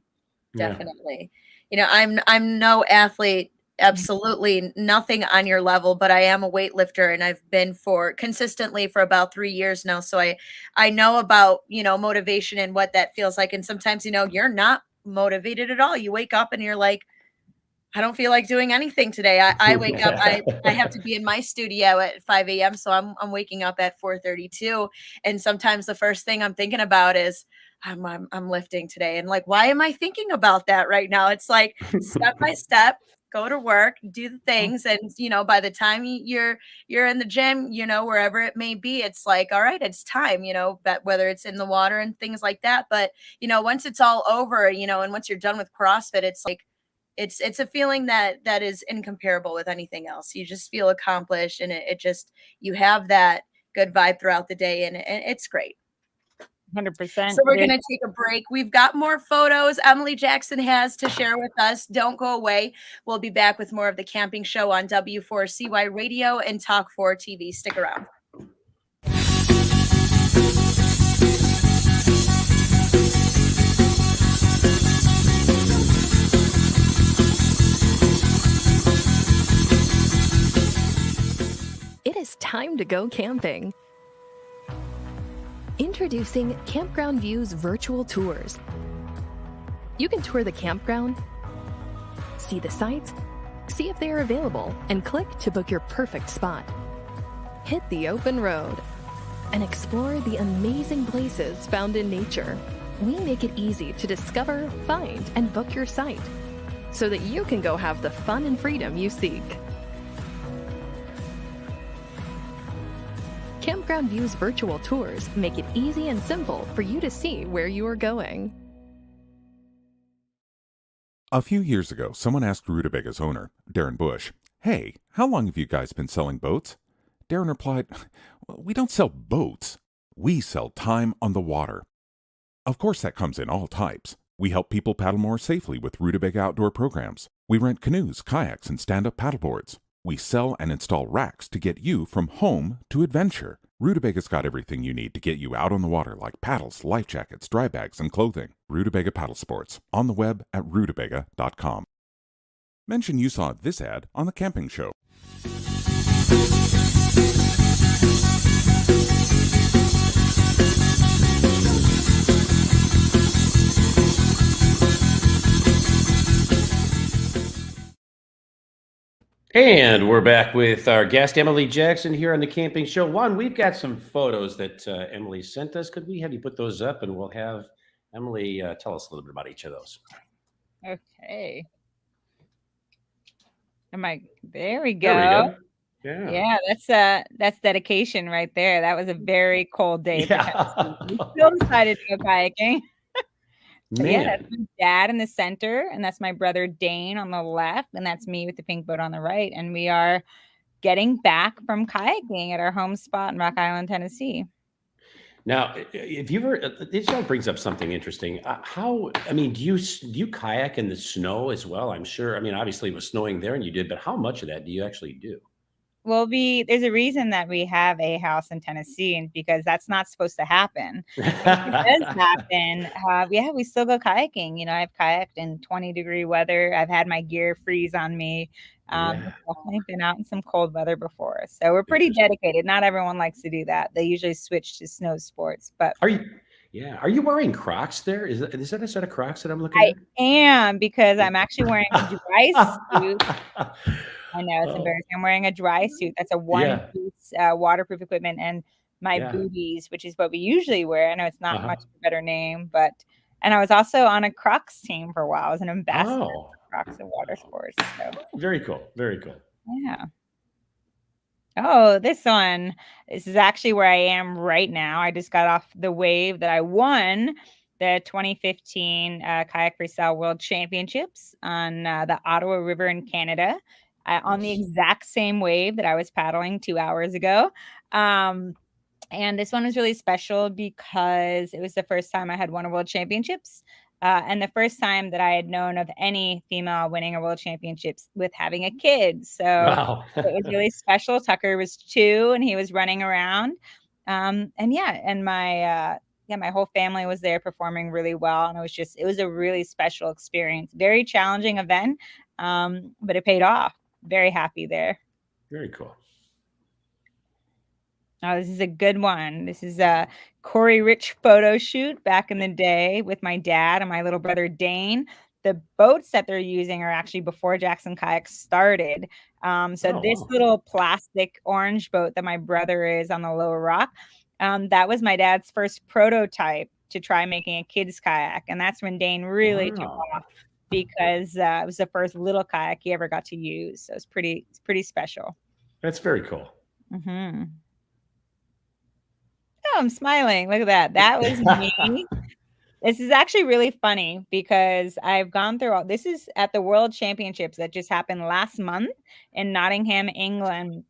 [SPEAKER 2] Yeah.
[SPEAKER 3] Definitely. I'm no athlete, absolutely nothing on your level, but I am a weightlifter and I've been for consistently for about 3 years now. So I know about, motivation and what that feels like. And sometimes, you're not motivated at all. You wake up and you're like, I don't feel like doing anything today. I wake up, I have to be in my studio at 5 a.m. So I'm waking up at 4:32. And sometimes the first thing I'm thinking about is I'm lifting today. And like, why am I thinking about that right now? It's like step by step, go to work, do the things. And by the time you're in the gym, wherever it may be, it's like, all right, it's time, but whether it's in the water and things like that. But once it's all over, and once you're done with CrossFit, it's like it's a feeling that is incomparable with anything else. You just feel accomplished, and it just, you have that good vibe throughout the day, and it's great.
[SPEAKER 4] 100%.
[SPEAKER 3] So we're going to take a break. We've got more photos Emily Jackson has to share with us. Don't go away. We'll be back with more of the camping show on W4CY Radio and Talk 4 TV. Stick around.
[SPEAKER 5] It is time to go camping. Introducing Campground Views virtual tours. You can tour the campground, see the sights, see if they are available, and click to book your perfect spot. Hit the open road and explore the amazing places found in nature. We make it easy to discover, find, and book your site so that you can go have the fun and freedom you seek. Campground Views virtual tours make it easy and simple for you to see where you are going.
[SPEAKER 6] A few years ago, someone asked Rutabaga's owner, Darren Bush, "Hey, how long have you guys been selling boats?" Darren replied, "We don't sell boats. We sell time on the water." Of course, that comes in all types. We help people paddle more safely with Rutabaga outdoor programs. We rent canoes, kayaks, and stand-up paddleboards. We sell and install racks to get you from home to adventure. Rutubaga's got everything you need to get you out on the water, like paddles, life jackets, dry bags, and clothing. Rutabaga Paddle Sports, on the web at rutabaga.com. Mention you saw this ad on The Camping Show.
[SPEAKER 2] And we're back with our guest, Emily Jackson, here on the Camping Show. Juan, we've got some photos that Emily sent us. Could we have you put those up, and we'll have Emily tell us a little bit about each of those.
[SPEAKER 4] Okay. There we go.
[SPEAKER 2] There we go.
[SPEAKER 4] Yeah, that's dedication right there. That was a very cold day.
[SPEAKER 2] Yeah.
[SPEAKER 4] We still decided to go kayaking.
[SPEAKER 2] Man.
[SPEAKER 4] Yeah, that's my dad in the center, and that's my brother Dane on the left, and that's me with the pink boat on the right. And we are getting back from kayaking at our home spot in Rock Island, Tennessee.
[SPEAKER 2] Now, if you ever, this all brings up something interesting. Do you kayak in the snow as well? I'm sure. I mean, obviously it was snowing there and you did, but how much of that do you actually do?
[SPEAKER 4] Well, there's a reason that we have a house in Tennessee, and because that's not supposed to happen. If it does happen, we still go kayaking. I've kayaked in 20-degree weather. I've had my gear freeze on me. I've definitely been out in some cold weather before. So we're pretty dedicated. Not everyone likes to do that. They usually switch to snow sports. But
[SPEAKER 2] Are you wearing Crocs there? Is that a set of Crocs that I'm looking at?
[SPEAKER 4] I am, because I'm actually wearing a dry suit. I know, it's embarrassing. I'm wearing a dry suit. That's a one-piece waterproof equipment, and my booties, which is what we usually wear. I know it's not much of a better name, and I was also on a Crocs team for a while. I was an ambassador for Crocs and water sports. So.
[SPEAKER 2] Very cool. Very cool.
[SPEAKER 4] Yeah. Oh, this is actually where I am right now. I just got off the wave that I won the 2015 Kayak Freestyle World Championships on the Ottawa River in Canada. On the exact same wave that I was paddling 2 hours ago. And this one was really special because it was the first time I had won a world championships. And the first time that I had known of any female winning a world championships with having a kid. So
[SPEAKER 2] Wow.
[SPEAKER 4] it was really special. Tucker was 2 and he was running around. And yeah, and my whole family was there performing really well. And it was a really special experience. Very challenging event, but it paid off. Very happy there.
[SPEAKER 2] Very cool.
[SPEAKER 4] Oh, this is a good one. This is a Corey Rich photo shoot back in the day with my dad and my little brother Dane. The boats that they're using are actually before Jackson Kayak started. This little plastic orange boat that my brother is on the Lower Rock, that was my dad's first prototype to try making a kid's kayak. And that's when Dane really took off because it was the first little kayak he ever got to use. So it's pretty special.
[SPEAKER 2] That's very cool.
[SPEAKER 4] Mm-hmm. Oh, I'm smiling. Look at that. That was me. This is actually really funny because I've gone through this is at the World Championships that just happened last month in Nottingham, England.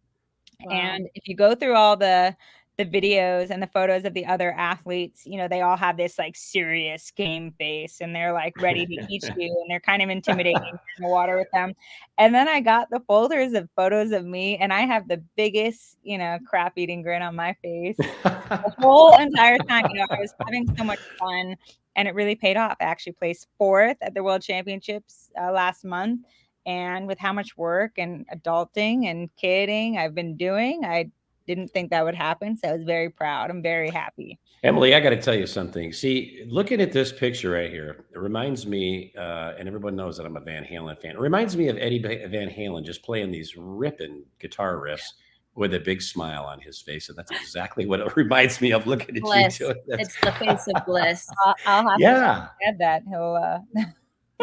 [SPEAKER 3] Wow.
[SPEAKER 4] And if you go through all the videos and the photos of the other athletes, they all have this like serious game face and they're like ready to eat you and they're kind of intimidating in the water with them. And then I got the folders of photos of me and I have the biggest, crap eating grin on my face the whole entire time. I was having so much fun and it really paid off. I actually placed 4th at the World Championships last month. And with how much work and adulting and kidding I've been doing, I didn't think that would happen. So I was very proud. I'm very happy.
[SPEAKER 2] Emily, I got to tell you something. See, looking at this picture right here, it reminds me, and everyone knows that I'm a Van Halen fan. It reminds me of Eddie Van Halen just playing these ripping guitar riffs with a big smile on his face. And that's exactly what it reminds me of looking at
[SPEAKER 3] Bliss.
[SPEAKER 2] you.
[SPEAKER 3] It's the face of bliss.
[SPEAKER 4] I'll have to add that. He'll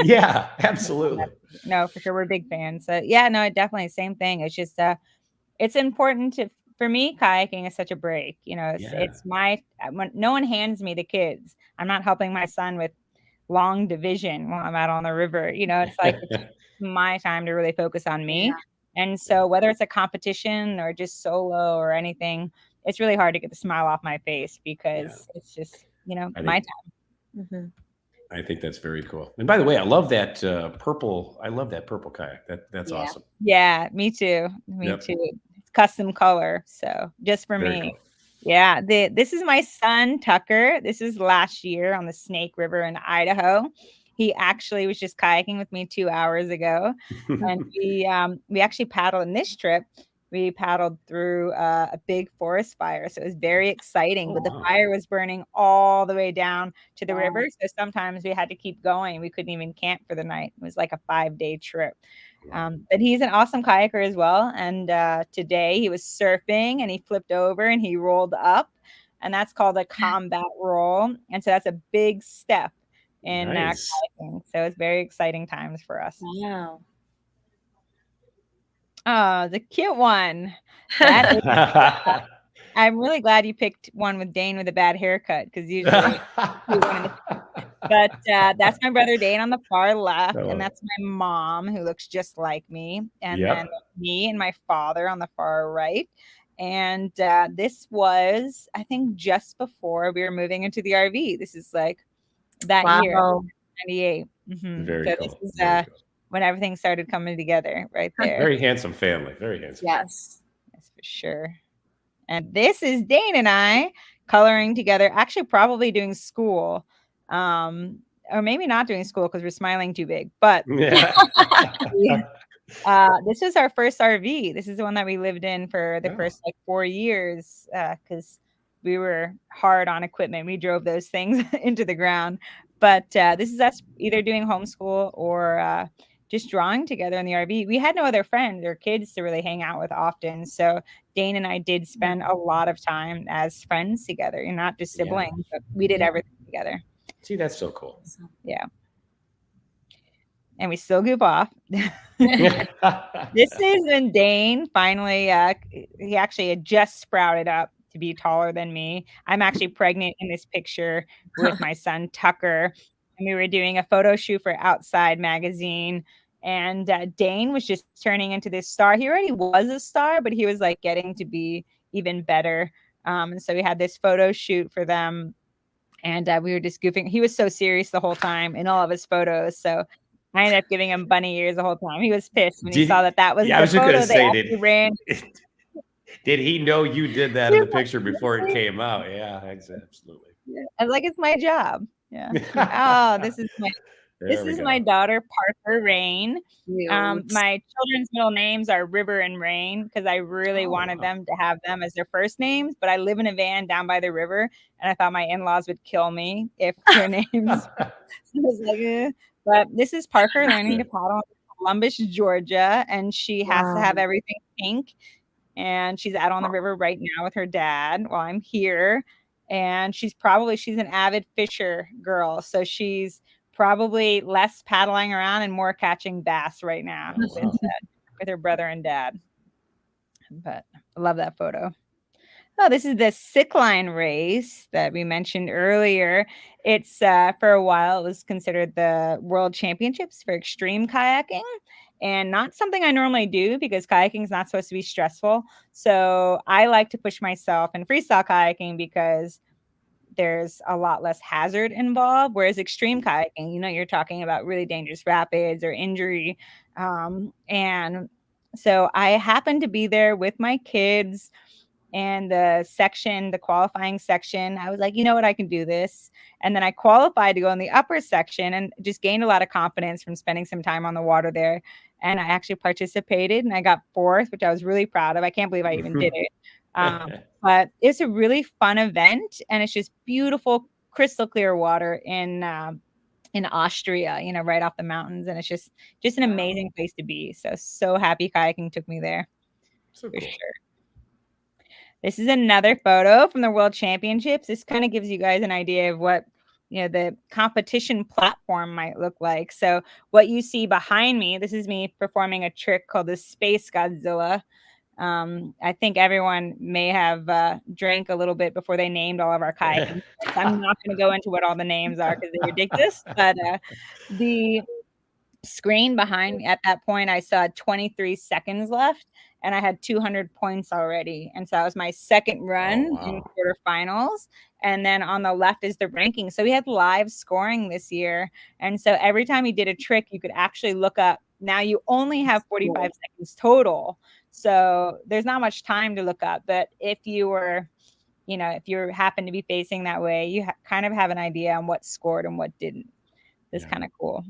[SPEAKER 2] yeah, absolutely.
[SPEAKER 4] No, for sure. We're big fans. So yeah, no, definitely same thing. It's just it's important for me, kayaking is such a break. It's when no one hands me the kids. I'm not helping my son with long division while I'm out on the river. It's like it's my time to really focus on me. Yeah. And so whether it's a competition or just solo or anything, it's really hard to get the smile off my face because it's just, my time.
[SPEAKER 3] Mm-hmm.
[SPEAKER 2] I think that's very cool. And by the way, I love that purple. I love that purple kayak. That's awesome.
[SPEAKER 4] Yeah, me too. Me too. It's custom color. So just for
[SPEAKER 2] very
[SPEAKER 4] me.
[SPEAKER 2] Cool.
[SPEAKER 4] Yeah. This is my son, Tucker. This is last year on the Snake River in Idaho. He actually was just kayaking with me 2 hours ago. And we actually paddled in this trip. We paddled through a big forest fire. So it was very exciting, but the fire was burning all the way down to the river. So sometimes we had to keep going. We couldn't even camp for the night. It was like a 5-day trip. But he's an awesome kayaker as well. And today he was surfing and he flipped over and he rolled up. And that's called a combat roll. And so that's a big step in kayaking. So it's very exciting times for us.
[SPEAKER 3] Wow.
[SPEAKER 4] Oh, the cute one. I'm really glad you picked one with Dane with a bad haircut because usually but that's my brother Dane on the far left, and that's my mom who looks just like me, and then me and my father on the far right. And this was, I think, just before we were moving into the RV. This is like that year, 98. Mm-hmm.
[SPEAKER 2] Very
[SPEAKER 4] so
[SPEAKER 2] cool.
[SPEAKER 4] This is when everything started coming together right there.
[SPEAKER 2] Very handsome family. Very handsome.
[SPEAKER 3] Yes.
[SPEAKER 4] That's for sure. And this is Dane and I coloring together, actually probably doing school. Or maybe not doing school because we're smiling too big. But this was our first RV. This is the one that we lived in for the first 4 years because we were hard on equipment. We drove those things into the ground. But this is us either doing homeschool or just drawing together in the RV. We had no other friends or kids to really hang out with often. So Dane and I did spend a lot of time as friends together, and not just siblings, but we did everything together.
[SPEAKER 2] See, that's so cool.
[SPEAKER 4] Yeah. And we still goof off. This is when Dane finally, he actually had just sprouted up to be taller than me. I'm actually pregnant in this picture with my son, Tucker. And we were doing a photo shoot for Outside magazine. And Dane was just turning into this star. He already was a star, but he was like getting to be even better. And so we had this photo shoot for them. And we were just goofing. He was so serious the whole time in all of his photos. So I ended up giving him bunny ears the whole time. He was pissed when he saw that was
[SPEAKER 2] Yeah, I
[SPEAKER 4] the
[SPEAKER 2] was just gonna
[SPEAKER 4] photo they
[SPEAKER 2] say,
[SPEAKER 4] actually ran.
[SPEAKER 2] did he know you did that in the picture before it came out? Yeah, absolutely.
[SPEAKER 4] I was like, it's my job. Yeah. Oh, this is my daughter, Parker Rain.
[SPEAKER 3] Cute.
[SPEAKER 4] My children's middle names are River and Rain because I really wanted them to have them as their first names. But I live in a van down by the river, and I thought my in-laws would kill me if their names. So I was like, eh. But this is Parker learning to paddle in Columbus, Georgia, and she has to have everything pink. And she's out on the river right now with her dad while I'm here. And she's an avid fisher girl. So she's probably less paddling around and more catching bass right now with her brother and dad. But I love that photo. Oh, this is the Sick Line race that we mentioned earlier. It's for a while, it was considered the World Championships for extreme kayaking, and not something I normally do because kayaking is not supposed to be stressful. So I like to push myself in freestyle kayaking because there's a lot less hazard involved. Whereas extreme kayaking, you're talking about really dangerous rapids or injury. And so I happened to be there with my kids. And the qualifying section, I was like, you know what, I can do this. And then I qualified to go in the upper section and just gained a lot of confidence from spending some time on the water there. And I actually participated and I got 4th, which I was really proud of. I can't believe I even did it. But it's a really fun event, and it's just beautiful, crystal clear water in Austria, right off the mountains. And it's just an amazing place to be. So happy kayaking took me there.
[SPEAKER 2] So
[SPEAKER 4] for
[SPEAKER 2] cool.
[SPEAKER 4] sure. This is another photo from the World Championships. This kind of gives you guys an idea of what the competition platform might look like. So what you see behind me, this is me performing a trick called the Space Godzilla. I think everyone may have drank a little bit before they named all of our kayaking. I'm not going to go into what all the names are because they're ridiculous. But the screen behind me at that point, I saw 23 seconds left. And I had 200 points already. And so that was my second run in quarterfinals. And then on the left is the ranking. So we had live scoring this year. And so every time you did a trick, you could actually look up. Now you only have 45 seconds total. So there's not much time to look up. But if you were, if you happen to be facing that way, you kind of have an idea on what scored and what didn't. It's kind of cool.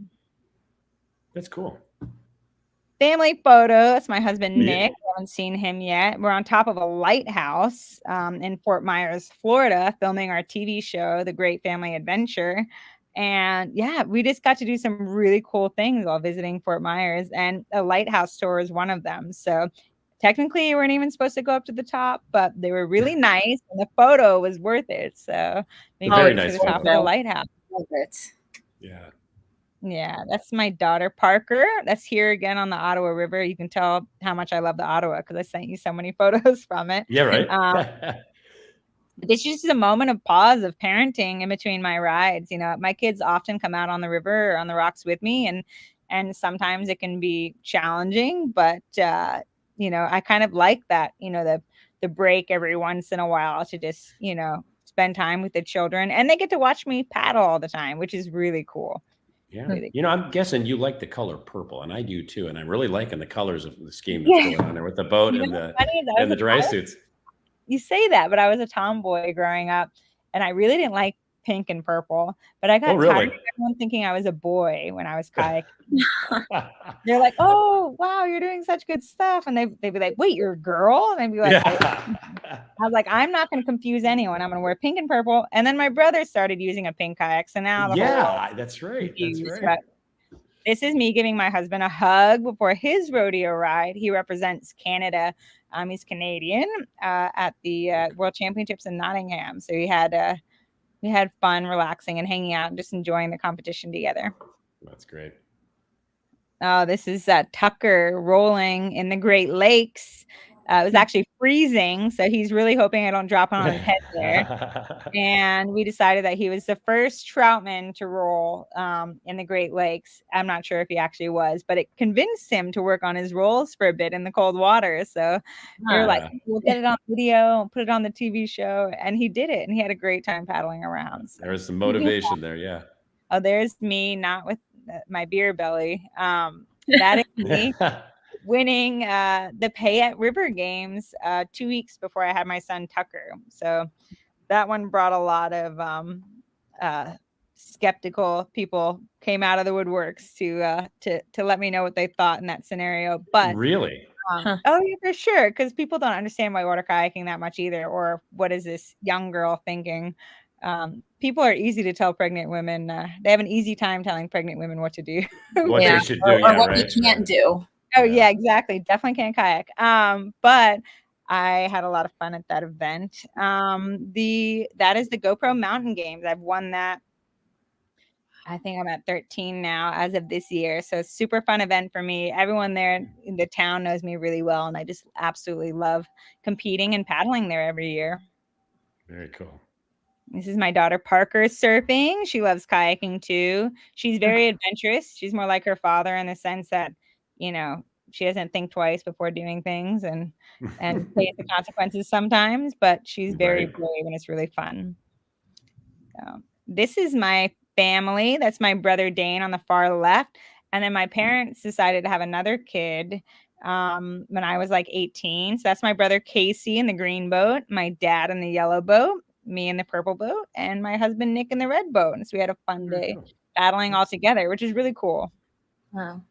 [SPEAKER 2] That's cool.
[SPEAKER 4] Family photo. That's my husband, Nick. I haven't seen him yet. We're on top of a lighthouse in Fort Myers, Florida, filming our TV show, The Great Family Adventure. And yeah, we just got to do some really cool things while visiting Fort Myers. And a lighthouse tour is one of them. So technically, you weren't even supposed to go up to the top, but they were really nice. And the photo was worth it. So we went to the top of the lighthouse.
[SPEAKER 3] Love it.
[SPEAKER 2] Yeah.
[SPEAKER 4] Yeah, that's my daughter, Parker. That's here again on the Ottawa River. You can tell how much I love the Ottawa because I sent you so many photos from it.
[SPEAKER 2] Yeah, right.
[SPEAKER 4] This is just a moment of pause of parenting in between my rides. My kids often come out on the river or on the rocks with me, and sometimes it can be challenging, but I kind of like that, the break every once in a while to just, spend time with the children, and they get to watch me paddle all the time, which is really cool.
[SPEAKER 2] Yeah. I'm guessing you like the color purple, and I do too. And I'm really liking the colors of the scheme that's going on there with the boat and the dry suits.
[SPEAKER 4] You say that, but I was a tomboy growing up, and I really didn't like pink and purple. But I got tired of everyone thinking I was a boy when I was kayaking. They're like, "Oh, wow, you're doing such good stuff," and they'd be like, "Wait, you're a girl?" And I'd be like, I was like, "I'm not going to confuse anyone. I'm going to wear pink and purple." And then my brother started using a pink kayak, so now
[SPEAKER 2] that's right. That's right.
[SPEAKER 4] But this is me giving my husband a hug before his rodeo ride. He represents Canada. He's Canadian at the World Championships in Nottingham. So we had fun, relaxing, and hanging out, and just enjoying the competition together.
[SPEAKER 2] That's great.
[SPEAKER 4] Oh, this is Tucker rolling in the Great Lakes. It was actually freezing, so he's really hoping I don't drop it on his head there. And we decided that he was the first troutman to roll in the Great Lakes. I'm not sure if he actually was, but it convinced him to work on his rolls for a bit in the cold water. So we were like, we'll get it on video, put it on the TV show. And he did it. And he had a great time paddling around. So.
[SPEAKER 2] There was some motivation there. Yeah.
[SPEAKER 4] Oh, there's me, not with my beer belly. That is me. Winning the Payette River Games 2 weeks before I had my son Tucker. So that one brought a lot of skeptical people came out of the woodworks to let me know what they thought in that scenario. But
[SPEAKER 2] really,
[SPEAKER 4] oh yeah, for sure, because people don't understand whitewater kayaking that much either, or what is this young girl thinking? People are easy to tell pregnant women. They have an easy time telling pregnant women what to do.
[SPEAKER 2] What they should do,
[SPEAKER 3] or what
[SPEAKER 2] right?
[SPEAKER 3] you can't do.
[SPEAKER 4] Oh yeah, exactly. Definitely can't kayak. But I had a lot of fun at that event. That is the GoPro Mountain Games. I've won that. I think I'm at 13 now as of this year. So super fun event for me. Everyone there in the town knows me really well, and I just absolutely love competing and paddling there every year.
[SPEAKER 2] Very cool.
[SPEAKER 4] This is my daughter Parker surfing. She loves kayaking too. She's very adventurous. She's more like her father in the sense that, you know, she doesn't think twice before doing things and face the consequences sometimes, but she's very brave and it's really fun. So this is my family. That's my brother Dane on the far left. And then my parents decided to have another kid when I was like 18. So that's my brother Casey in the green boat, my dad in the yellow boat, me in the purple boat, and my husband Nick in the red boat. And so we had a fun day battling all together, which is really cool.
[SPEAKER 3] Wow.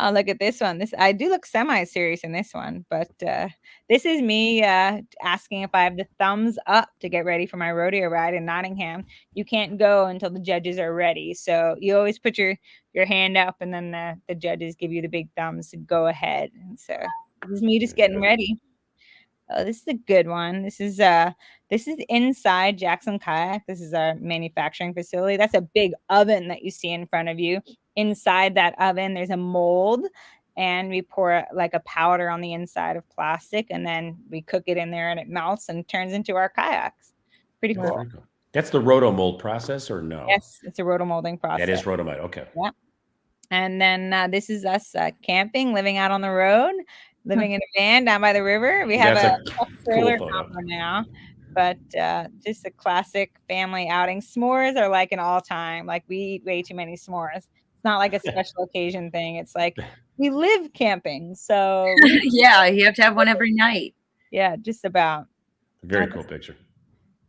[SPEAKER 4] Oh, look at this one. I do look semi-serious in this one, but this is me asking if I have the thumbs up to get ready for my rodeo ride in Nottingham. You can't go until the judges are ready. So you always put your hand up, and then the judges give you the big thumbs to go ahead. And so this is me just getting ready. Oh, this is a good one. This is inside Jackson Kayak. This is our manufacturing facility. That's a big oven that you see in front of you. Inside that oven, there's a mold, and we pour like a powder on the inside of plastic, and then we cook it in there, and it melts and turns into our kayaks. Pretty cool.
[SPEAKER 2] That's the rotomold process, or no?
[SPEAKER 4] Yes, it's a rotomolding process.
[SPEAKER 2] That is rotomold. Okay.
[SPEAKER 4] Yeah. And then this is us camping, living out on the road, living in a van down by the river. We have a trailer combo now, but just a classic family outing. S'mores are like an all-time. Like we eat way too many s'mores. It's not like a special occasion thing. It's like we live camping. So
[SPEAKER 3] yeah, you have to have one every night.
[SPEAKER 4] Yeah, just about.
[SPEAKER 2] Very cool picture.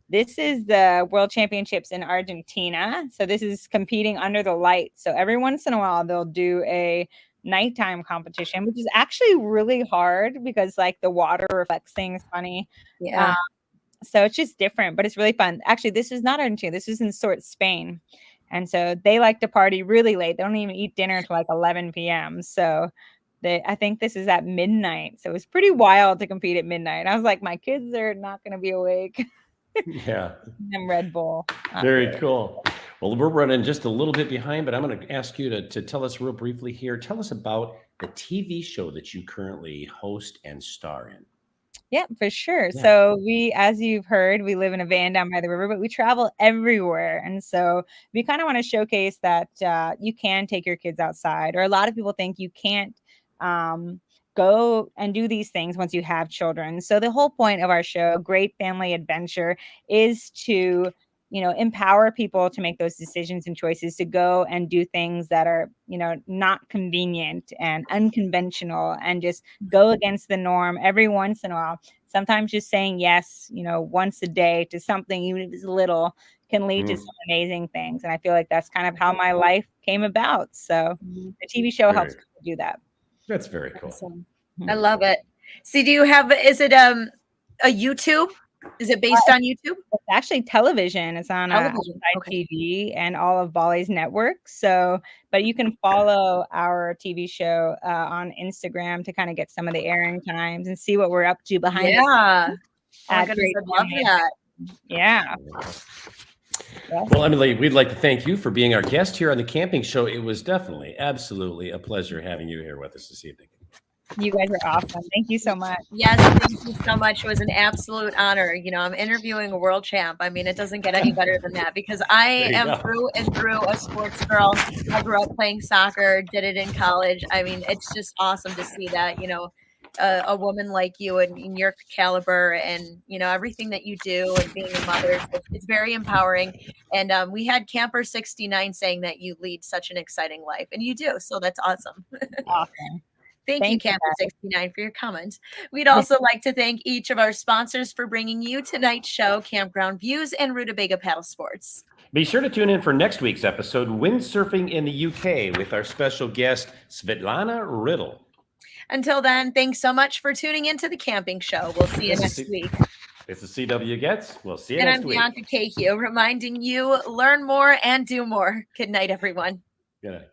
[SPEAKER 4] This is the World Championships in Argentina. So this is competing under the light. So every once in a while, they'll do a nighttime competition, which is actually really hard because like the water reflects things funny.
[SPEAKER 3] Yeah.
[SPEAKER 4] So it's just different, but it's really fun. Actually, this is not Argentina. This is in Sort, Spain. And so they like to party really late. They don't even eat dinner until like 11 p.m. So I think this is at midnight. So it's pretty wild to compete at midnight. I was like, my kids are not going to be awake.
[SPEAKER 2] Yeah.
[SPEAKER 4] And Red Bull.
[SPEAKER 2] Very cool. Well, we're running just a little bit behind, but I'm going to ask you to tell us real briefly here. Tell us about the TV show that you currently host and star in.
[SPEAKER 4] Yeah, for sure.
[SPEAKER 2] Yeah.
[SPEAKER 4] So we, as you've heard, we live in a van down by the river, but we travel everywhere. And so we kind of want to showcase that you can take your kids outside, or a lot of people think you can't go and do these things once you have children. So the whole point of our show, Great Family Adventure, is to, you know, empower people to make those decisions and choices to go and do things that are, you know, not convenient and unconventional, and just go against the norm every once in a while. Sometimes just saying yes, you know, once a day to something, even if it's little, can lead to some amazing things. And I feel like that's kind of how my life came about. So the TV show helps people do that.
[SPEAKER 2] That's very cool.
[SPEAKER 3] Awesome. I love it. See, do you have, is it a YouTube? Is it based on YouTube?
[SPEAKER 4] It's actually television. It's on TV and all of Bali's networks. So, but you can follow our TV show on Instagram to kind of get some of the airing times and see what we're up to behind the scenes.
[SPEAKER 3] I love that.
[SPEAKER 4] Yeah.
[SPEAKER 2] Well, Emily, we'd like to thank you for being our guest here on the Camping Show. It was definitely, absolutely a pleasure having you here with us this evening.
[SPEAKER 4] You guys are awesome. Thank you so much.
[SPEAKER 3] Yes, thank you so much. It was an absolute honor. I'm interviewing a world champ. I mean, it doesn't get any better than that because I
[SPEAKER 2] There you
[SPEAKER 3] am
[SPEAKER 2] go.
[SPEAKER 3] through and through a sports girl. I grew up playing soccer, did it in college. I mean, it's just awesome to see that, a woman like you and in your caliber and, everything that you do and being a mother. It's very empowering. And we had Camper 69 saying that you lead such an exciting life, and you do. So that's awesome.
[SPEAKER 4] Awesome.
[SPEAKER 3] Thank you,
[SPEAKER 4] Thank you,
[SPEAKER 3] Camper 69, for your comments. We'd also like to thank each of our sponsors for bringing you tonight's show, Campground Views and Rutabaga Paddle Sports.
[SPEAKER 2] Be sure to tune in for next week's episode, Windsurfing in the UK, with our special guest, Svetlana Riddle.
[SPEAKER 3] Until then, thanks so much for tuning into the camping show. We'll see you
[SPEAKER 2] This is
[SPEAKER 3] next week.
[SPEAKER 2] It's the CW Gets. We'll see you
[SPEAKER 3] And
[SPEAKER 2] next
[SPEAKER 3] I'm
[SPEAKER 2] week.
[SPEAKER 3] Bianca Cahue, reminding you, learn more and do more. Good night, everyone.
[SPEAKER 2] Good night.